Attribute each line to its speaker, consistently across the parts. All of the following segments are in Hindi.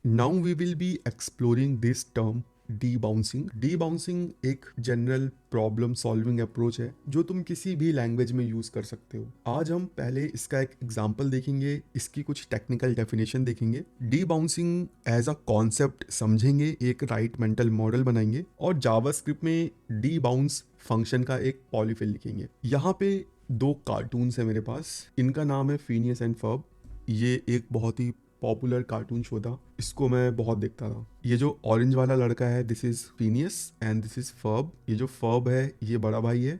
Speaker 1: Now we will be exploring this term debouncing. Debouncing एक जनरल प्रॉब्लम सॉल्विंग अप्रोच है जो तुम किसी भी लैंग्वेज में यूज कर सकते हो। आज हम पहले इसका एक एग्जांपल देखेंगे, इसकी कुछ टेक्निकल डेफिनेशन देखेंगे, डीबाउंसिंग एज अ कॉन्सेप्ट समझेंगे, एक राइट मेंटल मॉडल बनाएंगे और जावास्क्रिप्ट में डीबाउंस फंक्शन का एक पॉलीफिल लिखेंगे। यहाँ पे दो कार्टून्स है मेरे पास, इनका नाम है फीनियस एंड फर्ब। ये एक बहुत ही पॉपुलर कार्टून शो था, इसको मैं बहुत देखता था। ये जो ऑरेंज वाला लड़का है this is Phineas and this is Ferb. ये जो फर्ब है ये बड़ा भाई है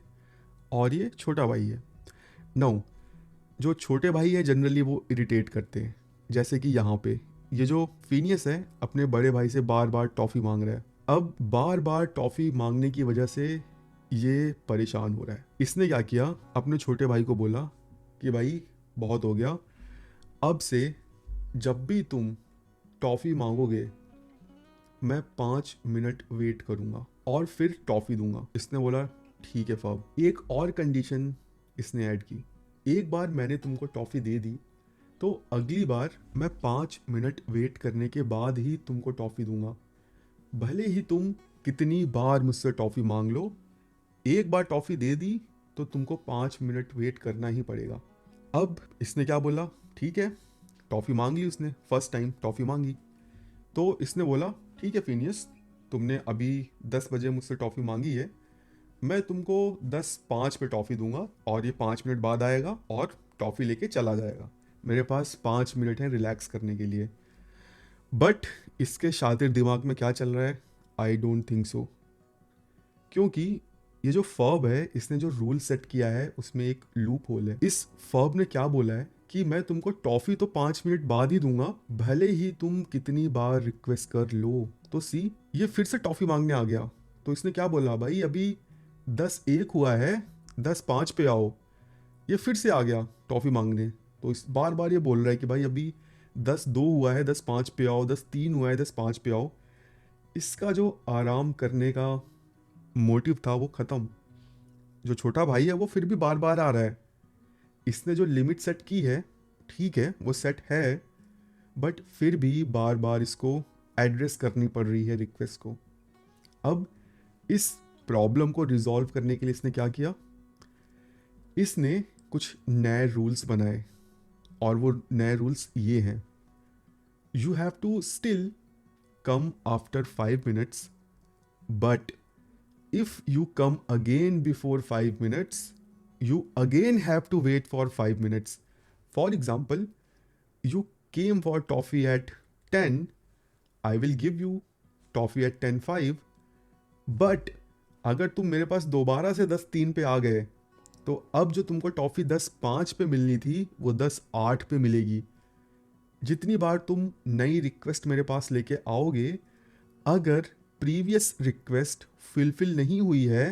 Speaker 1: और ये छोटा भाई है। नाउ जो छोटे भाई है जनरली वो इरिटेट करते हैं, जैसे कि यहाँ पे ये जो फीनियस है अपने बड़े भाई से बार बार टॉफ़ी मांग रहा है। अब बार बार टॉफ़ी मांगने की वजह से ये परेशान हो रहा है। इसने क्या किया, अपने छोटे भाई को बोला कि भाई बहुत हो गया, अब से जब भी तुम टॉफ़ी मांगोगे मैं 5 मिनट वेट करूँगा और फिर टॉफ़ी दूंगा। इसने बोला ठीक है फब। एक और कंडीशन इसने ऐड की, एक बार मैंने तुमको टॉफ़ी दे दी तो अगली बार मैं 5 मिनट वेट करने के बाद ही तुमको टॉफ़ी दूंगा, भले ही तुम कितनी बार मुझसे टॉफ़ी मांग लो। एक बार टॉफ़ी दे दी तो तुमको 5 मिनट वेट करना ही पड़ेगा। अब इसने क्या बोला, ठीक है टॉफ़ी मांग ली उसने, फर्स्ट टाइम टॉफ़ी मांगी तो इसने बोला ठीक है फीनियस, तुमने अभी 10 बजे मुझसे टॉफ़ी मांगी है, मैं तुमको 10:05 पे टॉफ़ी दूंगा और ये 5 मिनट बाद आएगा और टॉफ़ी लेके चला जाएगा। मेरे पास 5 मिनट है रिलैक्स करने के लिए। बट इसके शातिर दिमाग में क्या चल रहा है, आई डोंट थिंक सो, क्योंकि ये जो फर्ब है इसने जो रूल सेट किया है उसमें एक लूप होल है। इस फर्ब ने क्या बोला है कि मैं तुमको टॉफ़ी तो 5 मिनट बाद ही दूंगा, भले ही तुम कितनी बार रिक्वेस्ट कर लो। तो सी ये फिर से टॉफ़ी मांगने आ गया। तो इसने क्या बोला, भाई अभी 10:01 हुआ है, 10:05 पे आओ। ये फिर से आ गया टॉफ़ी मांगने। तो इस बार बार ये बोल रहा है कि भाई अभी 10:02 हुआ है, 10:05 पे आओ, 10:03 हुआ है, 10:05 पे आओ। इसका जो आराम करने का मोटिव था वो ख़त्म। जो छोटा भाई है वो फिर भी बार बार आ रहा है। इसने जो लिमिट सेट की है ठीक है वो सेट है, बट फिर भी बार बार इसको एड्रेस करनी पड़ रही है रिक्वेस्ट को। अब इस प्रॉब्लम को रिजॉल्व करने के लिए इसने क्या किया, इसने कुछ नए रूल्स बनाए और वो नए रूल्स ये हैं, you have to still come after 5 minutes, but if you come again before 5 minutes, you again have to wait for 5 minutes. For example, you came for toffee at 10, I will give you toffee at 10:05, but अगर तुम मेरे पास दोबारा से 10:03 पे आ गए तो अब जो तुमको टॉफ़ी 10:05 पे मिलनी थी वो 10:08 पे मिलेगी। जितनी बार तुम नई रिक्वेस्ट मेरे पास लेके आओगे, अगर प्रीवियस रिक्वेस्ट फिलफिल नहीं हुई है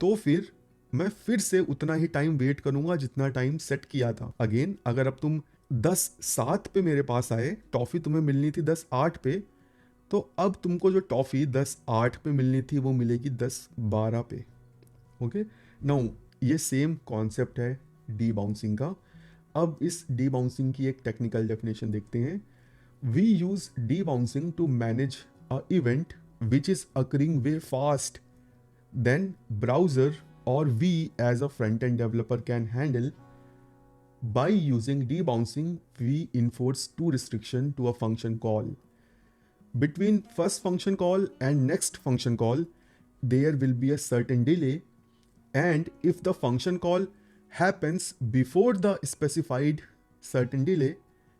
Speaker 1: तो फिर मैं फिर से उतना ही टाइम वेट करूंगा जितना टाइम सेट किया था। अगेन अगर अब तुम 10:07 पे मेरे पास आए, टॉफ़ी तुम्हें मिलनी थी 10:08 पे, तो अब तुमको जो टॉफ़ी 10:08 पे मिलनी थी वो मिलेगी 10:12 पे। ओके, नाउ ये सेम कॉन्सेप्ट है डी बाउंसिंग का। अब इस डी बाउंसिंग की एक टेक्निकल डेफिनेशन देखते हैं। We use debouncing to manage a event which is occurring way fast then browser or we as a front-end developer can handle. By using debouncing, we enforce two restriction to a function call. Between first function call and next function call, there will be a certain delay, and if the function call happens before the specified certain delay,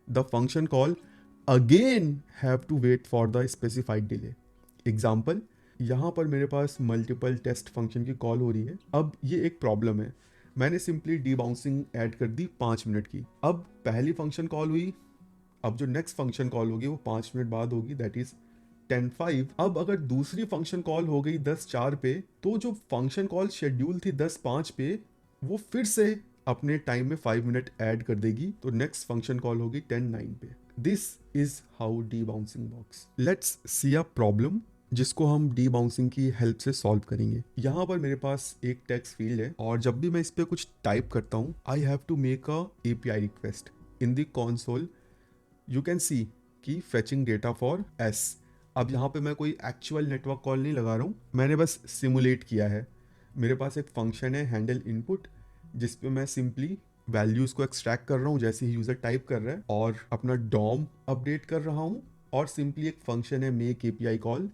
Speaker 1: the function call again have to wait for the specified delay. Example, यहाँ पर मेरे पास मल्टीपल टेस्ट फंक्शन की कॉल हो रही है। अब ये एक प्रॉब्लम है, मैंने सिंपली डी बाउंसिंग ऐड कर दी 5 मिनट की। अब पहली फंक्शन कॉल हुई, अब जो नेक्स्ट फंक्शन कॉल होगी वो 5 मिनट बाद होगी, दैट इज 10:05। अब अगर दूसरी फंक्शन कॉल हो गई 10:04 पे, तो जो फंक्शन कॉल शेड्यूल थी 10:05 पे वो फिर से अपने टाइम में 5 मिनट ऐड कर देगी, तो नेक्स्ट फंक्शन कॉल होगी 10:09 पे। This is how D bouncing works. Let's see a problem जिसको हम डी बाउंसिंग की हेल्प से सॉल्व करेंगे। यहाँ पर मेरे पास एक टेक्स्ट फील्ड है और जब भी मैं इस पर कुछ टाइप करता हूँ, I have to make a API request in the console. You can see की फेचिंग डेटा फॉर एस। अब यहाँ पे मैं कोई एक्चुअल नेटवर्क कॉल नहीं लगा रहा हूँ, मैंने बस सिमुलेट किया है। मेरे पास एक फंक्शन है हैंडल इनपुट, जिस पे मैं सिंपली वैल्यूज़ को एक्सट्रैक्ट कर रहा हूँ जैसे ही यूज़र टाइप कर रहा है, और अपना डॉम अपडेट कर रहा हूँ, और सिंपली एक फंक्शन है मेक एपीआई कॉल,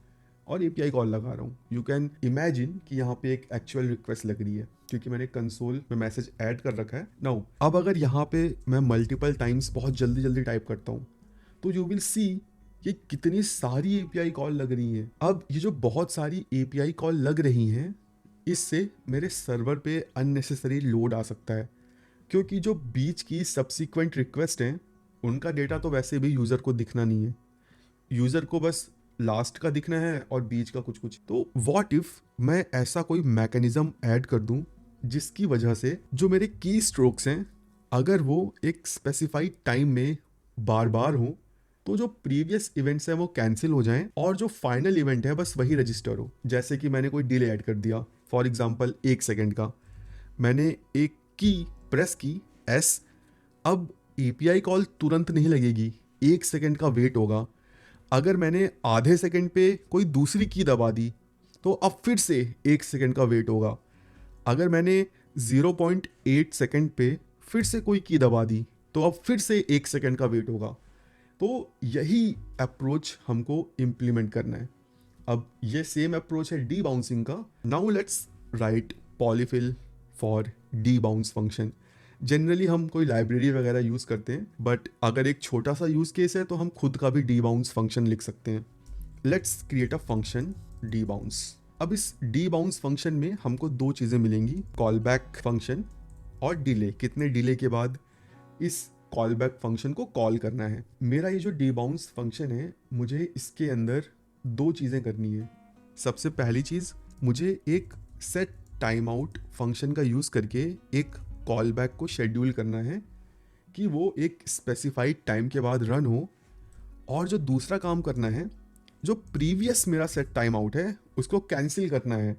Speaker 1: और एपीआई कॉल लगा रहा हूँ। यू कैन इमेजिन कि यहाँ पे एक एक्चुअल रिक्वेस्ट लग रही है क्योंकि मैंने कंसोल में मैसेज ऐड कर रखा है। नाउ अब अगर यहाँ पे मैं मल्टीपल टाइम्स बहुत जल्दी जल्दी टाइप करता हूँ तो यू विल सी कि कितनी सारी एपीआई कॉल लग रही हैं। अब ये जो बहुत सारी एपीआई कॉल लग रही हैं, इससे मेरे सर्वर पे अननेसेसरी लोड आ सकता है, क्योंकि जो बीच की सब्सिक्वेंट रिक्वेस्ट हैं उनका डेटा तो वैसे भी यूज़र को दिखना नहीं है, यूज़र को बस लास्ट का दिखना है और बीच का कुछ कुछ। तो व्हाट इफ मैं ऐसा कोई मैकेनिज्म ऐड कर दूं जिसकी वजह से जो मेरे की स्ट्रोक्स हैं, अगर वो एक स्पेसिफाइड टाइम में बार बार हो तो जो प्रीवियस इवेंट्स हैं वो कैंसिल हो जाएं और जो फाइनल इवेंट है बस वही रजिस्टर हो। जैसे कि मैंने कोई डिले ऐड कर दिया, फॉर एग्जांपल 1 सेकंड का, मैंने एक की प्रेस की एस, अब एपीआई कॉल तुरंत नहीं लगेगी, 1 सेकंड का वेट होगा। अगर मैंने आधे सेकंड पे कोई दूसरी की दबा दी तो अब फिर से 1 सेकंड का वेट होगा। अगर मैंने 0.8 सेकंड पे फिर से कोई की दबा दी तो अब फिर से 1 सेकंड का वेट होगा। तो यही अप्रोच हमको इम्प्लीमेंट करना है। अब ये सेम अप्रोच है डी बाउंसिंग का। Now let's write polyfill for D bounce function. Generally हम कोई लाइब्रेरी वगैरह यूज़ करते हैं, बट अगर एक छोटा सा यूज़ केस है तो हम खुद का भी डी बाउंस फंक्शन लिख सकते हैं। Let's create a function D bounce. अब इस डी बाउंस फंक्शन में हमको दो चीज़ें मिलेंगी, कॉल बैक फंक्शन और डिले, कितने डिले के बाद इस कॉल बैक फंक्शन को कॉल करना है। मेरा ये जो डी बाउंस फंक्शन है, मुझे इसके अंदर दो चीज़ें करनी है। सबसे पहली चीज़, मुझे एक सेट टाइम आउट फंक्शन का यूज़ करके एक कॉल बैक को शेड्यूल करना है कि वो एक स्पेसिफाइड टाइम के बाद रन हो। और जो दूसरा काम करना है, जो प्रीवियस मेरा सेट टाइम आउट है उसको कैंसिल करना है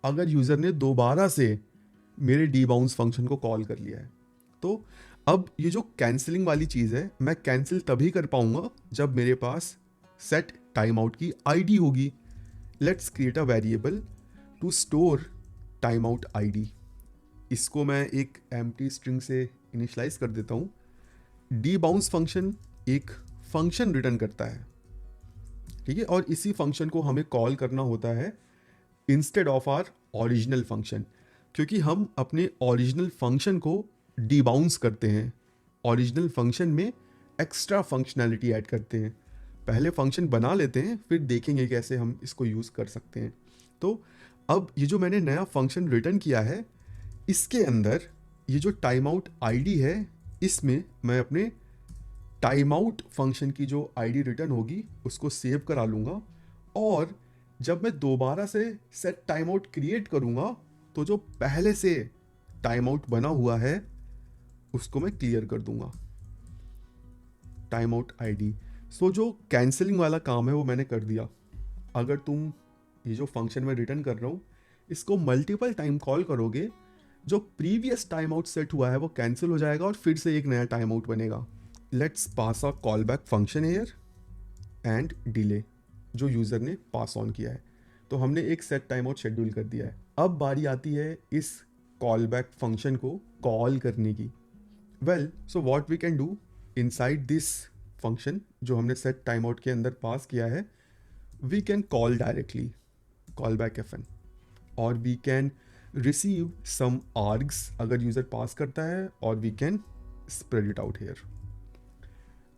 Speaker 1: अगर यूज़र ने दोबारा से मेरे डी बाउंस फंक्शन को कॉल कर लिया है। तो अब ये जो कैंसिलिंग वाली चीज़ है, मैं कैंसिल तभी कर पाऊंगा जब मेरे पास सेट टाइम आउट की आईडी होगी। Let's create a variable to store time out ID. इसको मैं एक एम्प्टी स्ट्रिंग से इनिशियलाइज कर देता हूँ। डी बाउंस फंक्शन एक फंक्शन रिटर्न करता है, ठीक है, और इसी फंक्शन को हमें कॉल करना होता है instead of our original function, क्योंकि हम अपने ओरिजिनल फंक्शन को डी बाउंस करते हैं। ओरिजिनल फंक्शन में एक्स्ट्रा फंक्शनैलिटी ऐड करते हैं। पहले फंक्शन बना लेते हैं, फिर देखेंगे कैसे हम इसको यूज़ कर सकते हैं। तो अब ये जो मैंने नया फंक्शन रिटर्न किया है, इसके अंदर ये जो टाइम आउट आईडी है, इसमें मैं अपने टाइम आउट फंक्शन की जो आईडी रिटर्न होगी उसको सेव करा लूँगा, और जब मैं दोबारा से सेट टाइम आउट क्रिएट करूँगा तो जो पहले से टाइम आउट बना हुआ है उसको मैं क्लियर कर दूंगा, टाइम आउट आईडी। सो जो कैंसिलिंग वाला काम है वो मैंने कर दिया। अगर तुम ये जो फंक्शन में रिटर्न कर रहा हूँ इसको मल्टीपल टाइम कॉल करोगे, जो प्रीवियस टाइम आउट सेट हुआ है वो कैंसिल हो जाएगा और फिर से एक नया टाइम आउट बनेगा। Let's pass a call back function here and delay, जो यूज़र ने पास ऑन किया है। तो हमने एक सेट टाइम आउट शेड्यूल कर दिया है। अब बारी आती है इस कॉल बैक फंक्शन को कॉल करने की। Well, so what we can do inside this function जो हमने सेट टाइम आउट के अंदर पास किया है, we can call directly callback fn, और we can receive some args अगर यूज़र पास करता है, और we can spread it out here.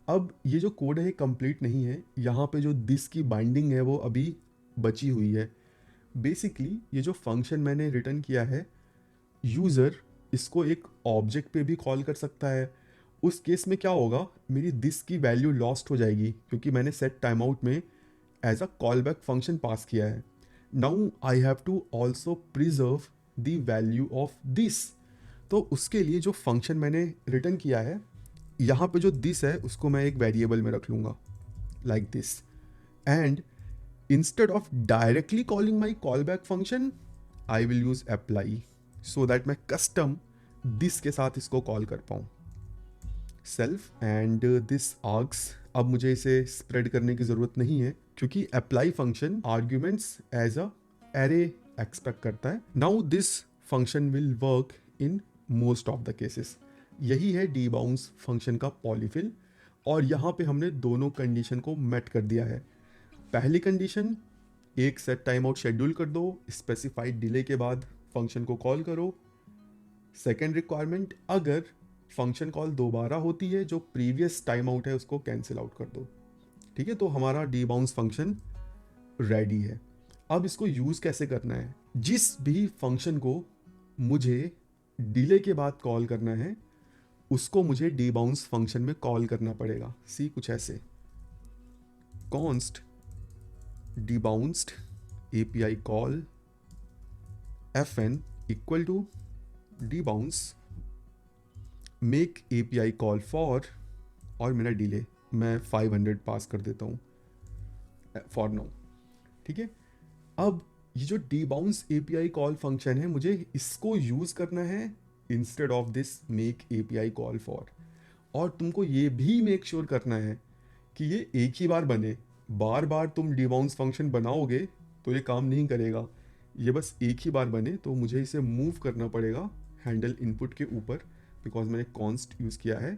Speaker 1: अब ये जो कोड है कंप्लीट नहीं है, यहाँ पे जो दिस की बाइंडिंग है वो अभी बची हुई है। बेसिकली ये जो फंक्शन मैंने रिटर्न किया है, यूज़र इसको एक ऑब्जेक्ट पे भी कॉल कर सकता है। उस केस में क्या होगा, मेरी दिस की वैल्यू लॉस्ट हो जाएगी क्योंकि मैंने सेट टाइम आउट में as a call back function pass किया है। Now I have to also preserve the value of this. तो उसके लिए जो फंक्शन मैंने रिटर्न किया है, यहाँ पे जो दिस है उसको मैं एक वेरिएबल में रख लूँगा like this, and instead of directly calling my call back function I will use apply, so that मैं कस्टम दिस के साथ इसको कॉल कर पाऊँ। सेल्फ एंड दिस आर्ग्स अब मुझे इसे स्प्रेड करने की ज़रूरत नहीं है क्योंकि apply function arguments as a array expect करता है। Now this function will work in most of the cases. यही है debounce फंक्शन का पॉलीफिल, और यहाँ पे हमने दोनों कंडीशन को मेट कर दिया है। पहली कंडीशन, एक सेट टाइम आउट शेड्यूल कर दो, स्पेसिफाइड डिले के बाद फंक्शन को कॉल करो। सेकेंड रिक्वायरमेंट, अगर फंक्शन कॉल दोबारा होती है जो प्रीवियस टाइम आउट है उसको कैंसिल आउट कर दो। ठीक है, तो हमारा debounce फंक्शन रेडी है। अब इसको यूज़ कैसे करना है? जिस भी फंक्शन को मुझे डिले के बाद कॉल करना है उसको मुझे debounce फंक्शन में कॉल करना पड़ेगा। सी कुछ ऐसे, const debounced API call fn equal to debounce make API call for, और मेरा डिले मैं 500 पास कर देता हूँ फॉर नाउ। ठीक है, अब ये जो debounce API कॉल फंक्शन है मुझे इसको यूज़ करना है instead of this make API call for. और तुमको ये भी मेक श्योर करना है कि ये एक ही बार बने। बार बार तुम debounce फंक्शन बनाओगे तो ये काम नहीं करेगा, ये बस एक ही बार बने। तो मुझे इसे मूव करना पड़ेगा हैंडल इनपुट के ऊपर, बिकॉज मैंने const यूज़ किया है।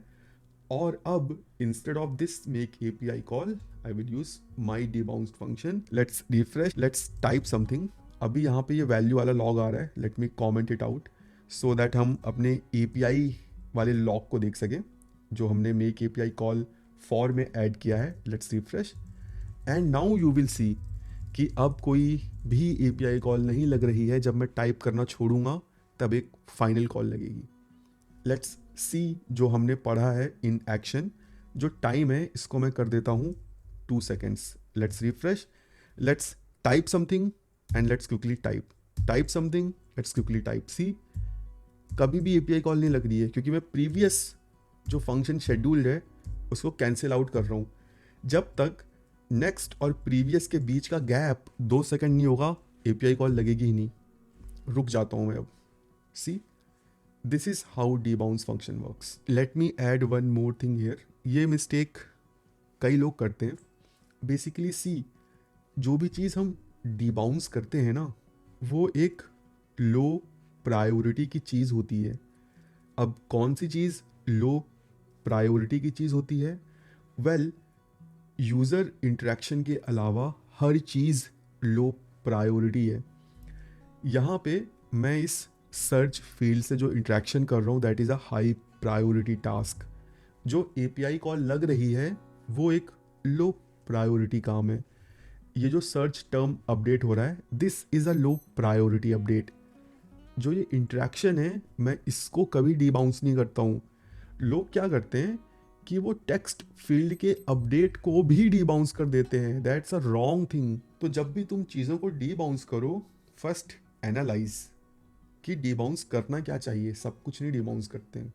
Speaker 1: और अब instead of this make API call I will use my debounced function. Let's refresh, let's type something. अभी यहाँ पे ये वैल्यू वाला लॉग आ रहा है, let me comment it out so that हम अपने API वाले लॉग को देख सकें जो हमने मेक API कॉल फॉर में ऐड किया है। Let's refresh and now you will see कि अब कोई भी API कॉल नहीं लग रही है। जब मैं टाइप करना छोड़ूंगा तब एक फाइनल कॉल लगेगी। लेट्स सी जो हमने पढ़ा है इन एक्शन। जो टाइम है इसको मैं कर देता हूँ 2 seconds. Let's refresh, let's type something and let's quickly type something, let's quickly type. See कभी भी API कॉल नहीं लग रही है क्योंकि मैं प्रीवियस जो फंक्शन शेड्यूल्ड है उसको कैंसिल आउट कर रहा हूँ। जब तक नेक्स्ट और प्रीवियस के बीच का गैप 2 सेकंड नहीं होगा API कॉल लगेगी ही नहीं। रुक जाता हूँ मैं अब। See this is how debounce function works. Let me add one more thing here. ये मिस्टेक कई लोग करते हैं। बेसिकली सी, जो भी चीज़ हम debounce करते हैं ना वो एक लो प्रायोरिटी की चीज़ होती है। अब कौन सी चीज़ लो प्रायोरिटी की चीज़ होती है? वेल, यूज़र इंटरेक्शन के अलावा हर चीज़ लो प्रायोरिटी है। यहाँ पे मैं इस सर्च फील्ड से जो इंटरेक्शन कर रहा हूँ that is a high priority task. जो API कॉल लग रही है वो एक लो प्रायोरिटी काम है। ये जो सर्च टर्म अपडेट हो रहा है this is a low priority update. जो ये इंटरेक्शन है मैं इसको कभी debounce नहीं करता हूँ। लोग क्या करते हैं कि वो टेक्स्ट फील्ड के अपडेट को भी debounce कर देते हैं। That's a wrong thing. तो जब भी तुम चीज़ों को debounce करो फर्स्ट एनालाइज कि debounce करना क्या चाहिए। सब कुछ नहीं debounce करते हैं।